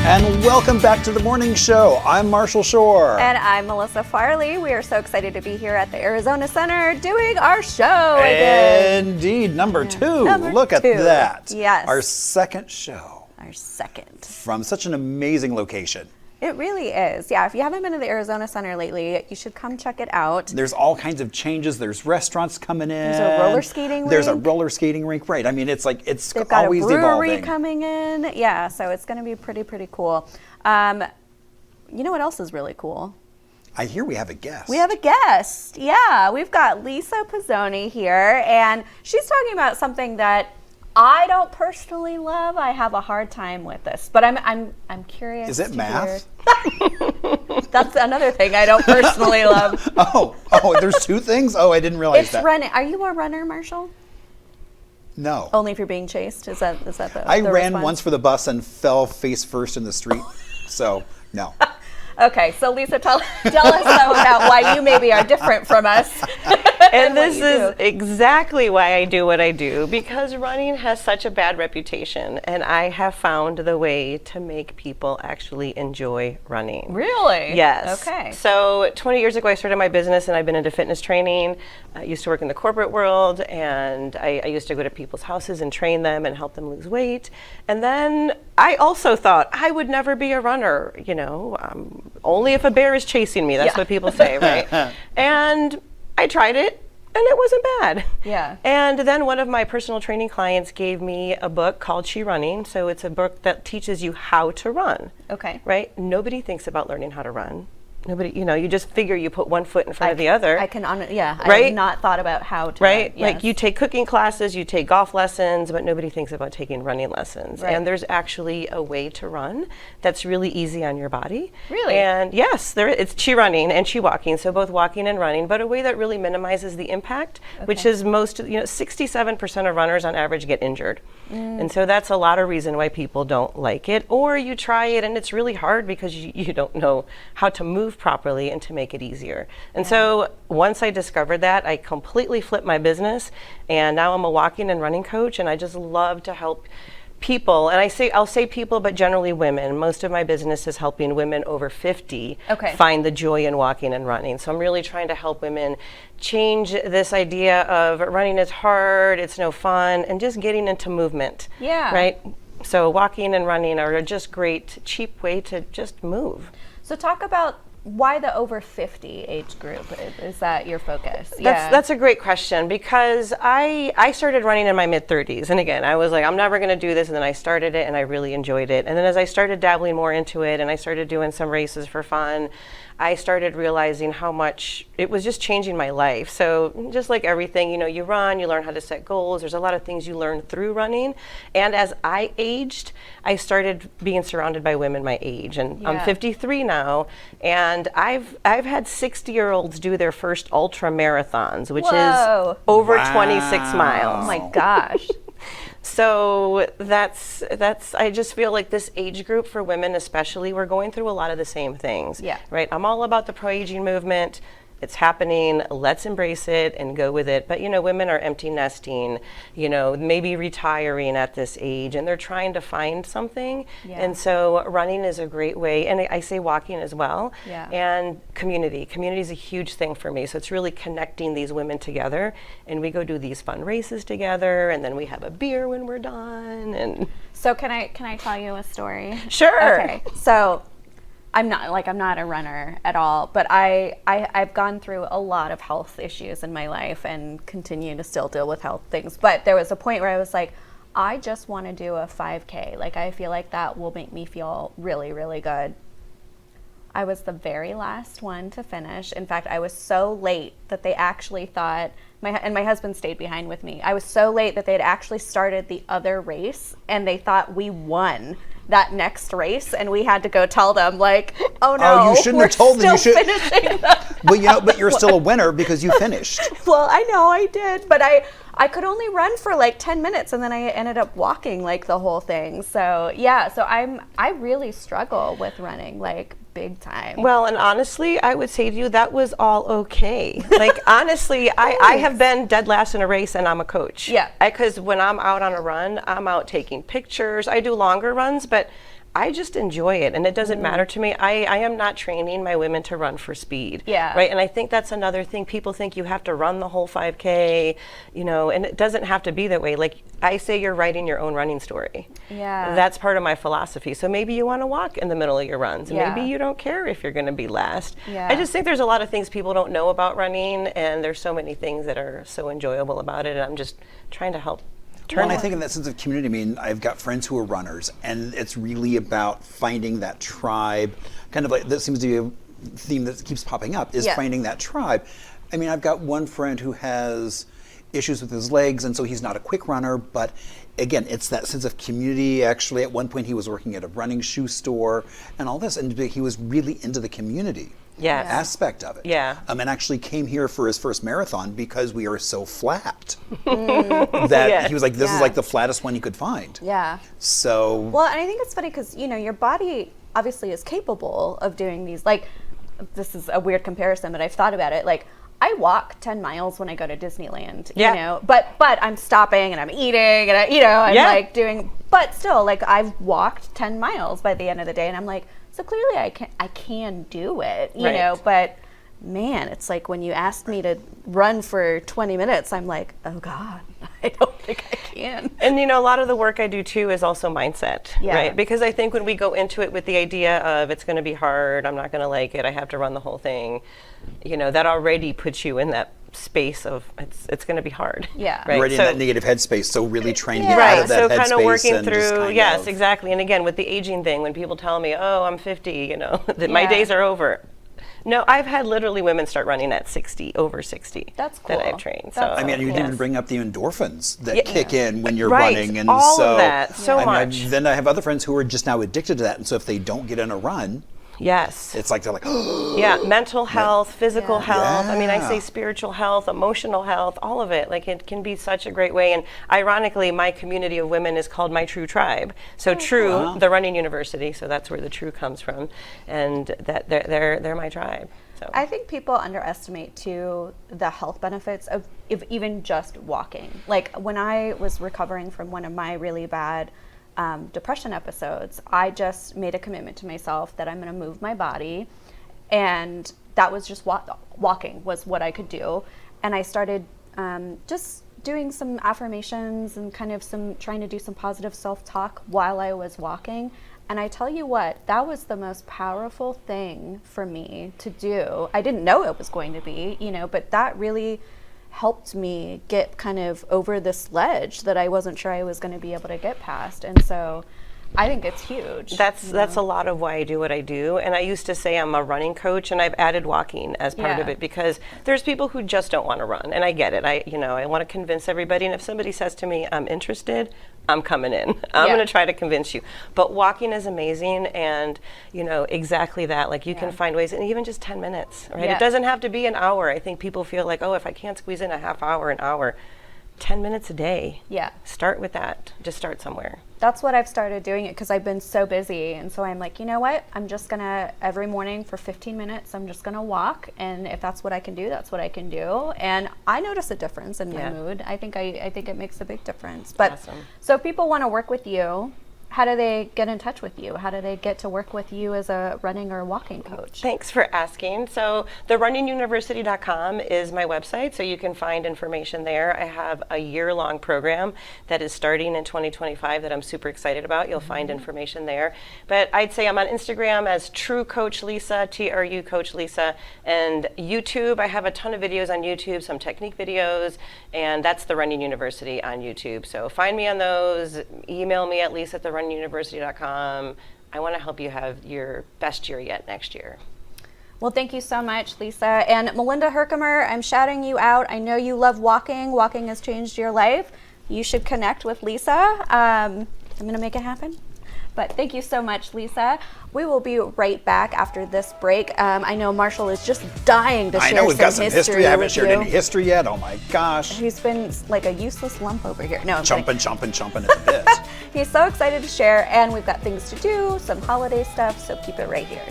And welcome back to the morning show. I'm Marshall Shore. And I'm Melissa Farley. We are so excited to be here at the Arizona Center doing our show again. Indeed, number two. Number Look two. at that. Yes. Our second show. Our second. From such an amazing location. It really is. Yeah, if you haven't been to the Arizona Center lately, you should come check it out. There's all kinds of changes. There's restaurants coming in. There's a roller skating rink. There's a roller skating rink, right. I mean, it's like, it's They've got always a brewery evolving. coming in. Yeah, so it's going to be pretty cool. You know what else is really cool? I hear we have a guest. We have a guest. Yeah, we've got Lisa Pozzoni here, and she's talking about something that I don't personally love. I have a hard time with this, but I'm curious. Is it math? That's another thing I don't personally love. Oh, there's two things? Oh, I didn't realize that. It's running. Are you a runner, Marshall? No. Only if you're being chased? Is that the I the ran response? once for the bus and fell face first in the street. So, no. Okay, so Lisa, tell us though about why you maybe are different from us. And this is exactly why I do what I do, because running has such a bad reputation, and I have found the way to make people actually enjoy running. Really? Yes. Okay. So 20 years ago, I started my business, and I've been into fitness training. I used to work in the corporate world, and I used to go to people's houses and train them and help them lose weight. And then I also thought I would never be a runner, only if a bear is chasing me. That's what people say, right? And I tried it, and it wasn't bad. Yeah. And then one of my personal training clients gave me a book called She Running. So it's a book that teaches you how to run. Okay. Right? Nobody thinks about learning how to run. Nobody, you just figure you put one foot in front of the other. I Right? have not thought about how to. Right? Run. Yes. Like you take cooking classes, you take golf lessons, but nobody thinks about taking running lessons. Right. And there's actually a way to run that's really easy on your body. Really? And yes, it's chi running and chi walking, so both walking and running, but a way that really minimizes the impact, which is 67% of runners on average get injured. And so that's a lot of reason why people don't like it. Or you try it and it's really hard because you don't know how to move properly and to make it easier. And so once I discovered that, I completely flipped my business, and now I'm a walking and running coach, and I just love to help people. And I'll say people, but generally women. Most of my business is helping women over 50 find the joy in walking and running. So I'm really trying to help women change this idea of running is hard, it's no fun, and just getting into movement. Yeah. Right? So walking and running are just great, cheap way to just move. So talk about why the over 50 age group. Is that your focus? That's a great question, because I started running in my mid-30s, and again, I was like, I'm never going to do this, and then I started it and I really enjoyed it. And then as I started dabbling more into it and I started doing some races for fun, I started realizing how much it was just changing my life. So just like everything, you run, you learn how to set goals. There's a lot of things you learn through running. And as I aged, I started being surrounded by women my age. And I'm 53 now, and I've had 60-year-olds do their first ultra marathons, which is over 26 miles. Oh my gosh. So that's I just feel like this age group for women especially, we're going through a lot of the same things. Yeah. Right? I'm all about the pro-aging movement. It's happening. Let's embrace it and go with it. But women are empty nesting, maybe retiring at this age, and they're trying to find something. Yeah. And so running is a great way, and I say walking as well. Yeah. And community. Community is a huge thing for me. So it's really connecting these women together, and we go do these fun races together, and then we have a beer when we're done. And So can I tell you a story? Sure. Okay. So I'm not a runner at all, but I've gone through a lot of health issues in my life and continue to still deal with health things. But there was a point where I was like, I just want to do a 5K. Like, I feel like that will make me feel really, really good. I was the very last one to finish. In fact, I was so late that they actually thought, my husband stayed behind with me. I was so late that they had actually started the other race, and they thought we won that next race, and we had to go tell them, like, oh no, you shouldn't have told them. You should. Finishing But you're still a winner because you finished. Well, I know I did, but I could only run for like 10 minutes, and then I ended up walking like the whole thing. So yeah, so I really struggle with running, like, big time. Well, and honestly, I would say to you, that was all okay. Like, honestly, I have been dead last in a race, and I'm a coach. Yeah. Because when I'm out on a run, I'm out taking pictures. I do longer runs, but I just enjoy it, and it doesn't matter to me. I am not training my women to run for speed. Yeah. Right. And I think that's another thing. People think you have to run the whole 5K, you know, and it doesn't have to be that way. Like I say, you're writing your own running story. Yeah. That's part of my philosophy. So maybe you want to walk in the middle of your runs. Yeah. Maybe you don't care if you're going to be last. Yeah. I just think there's a lot of things people don't know about running, and there's so many things that are so enjoyable about it. And I'm just trying to help. Well, and I think in that sense of community, I mean, I've got friends who are runners, and it's really about finding that tribe. Kind of like, that seems to be a theme that keeps popping up, is finding that tribe. I mean, I've got one friend who has issues with his legs, and so he's not a quick runner, but again, it's that sense of community. Actually, at one point he was working at a running shoe store and all this, and he was really into the community. Yes. Aspect of it. Yeah. And actually came here for his first marathon because we are so flat that he was like, this is like the flattest one he could find. Yeah. So. Well, and I think it's funny because, you know, your body obviously is capable of doing these, like, this is a weird comparison, but I've thought about it. Like, I walk 10 miles when I go to Disneyland, you know, but I'm stopping and I'm eating and I'm like doing, but still, like, I've walked 10 miles by the end of the day, and I'm like, so clearly I can do it, you know, but man, it's like when you asked me to run for 20 minutes, I'm like, oh God, I don't think I can. And you know, a lot of the work I do too is also mindset, right? Because I think when we go into it with the idea of it's going to be hard, I'm not going to like it, I have to run the whole thing, you know, that already puts you in that space of it's going to be hard. Yeah. Right. Already in that negative headspace, so really trying to get out of that headspace. So kind of working through, exactly. And again, with the aging thing, when people tell me, oh, I'm 50, you know, that my days are over. No, I've had literally women start running at 60, over 60. That's cool. That I've trained. That's so I mean, you didn't even bring up the endorphins that kick in when you're running, and all so of that, so much. Then I have other friends who are just now addicted to that, and so if they don't get in a run, it's like they're like, mental health, physical health. I mean, I say Yeah. spiritual health, emotional health, all of it. Like, it can be such a great way. And ironically, my community of women is called my True Tribe. So True, the running university. So that's where the True comes from, and that they're my tribe. So I think people underestimate too the health benefits of even just walking. Like when I was recovering from one of my really bad depression episodes, I just made a commitment to myself that I'm going to move my body, and that was just walking was what I could do. And I started just doing some affirmations and kind of trying to do some positive self-talk while I was walking. And I tell you what, that was the most powerful thing for me to do. I didn't know it was going to be, you know, but that really helped me get kind of over this ledge that I wasn't sure I was going to be able to get past. And so I think it's huge. That's a lot of why I do what I do. And I used to say I'm a running coach, and I've added walking as part of it, because there's people who just don't want to run, and I get it. I want to convince everybody, and if somebody says to me, I'm interested, I'm coming in. I'm going to try to convince you. But walking is amazing, and exactly that. Like, you can find ways, and even just 10 minutes, right? It doesn't have to be an hour. I think people feel like, oh, if I can't squeeze in a half hour, an hour, 10 minutes a day. Yeah. Start with that. Just start somewhere. That's what I've started doing, it because I've been so busy. And so I'm like, you know what? I'm just going to, every morning for 15 minutes, I'm just going to walk. And if that's what I can do, that's what I can do. And I notice a difference in my mood. I think it makes a big difference. But so if people want to work with you, how do they get in touch with you? How do they get to work with you as a running or walking coach? Thanks for asking. So therunningsuniversity.com is my website, so you can find information there. I have a year-long program that is starting in 2025 that I'm super excited about. You'll find information there. But I'd say I'm on Instagram as True Coach Lisa, TRU Coach Lisa, and YouTube. I have a ton of videos on YouTube, some technique videos, and that's The Running University on YouTube. So find me on those. Email me at lisa@therunningsuniversity.com. I want to help you have your best year yet next year. Well, thank you so much, Lisa. And Melinda Herkimer, I'm shouting you out. I know you love walking. Walking has changed your life. You should connect with Lisa. I'm going to make it happen. But thank you so much, Lisa. We will be right back after this break. I know Marshall is just dying to share some history. I know, we've got some history. I haven't shared you. any history yet. Oh my gosh. He's been like a useless lump over here. No, I'm chomping at the bit. He's so excited to share, and we've got things to do, some holiday stuff, so keep it right here.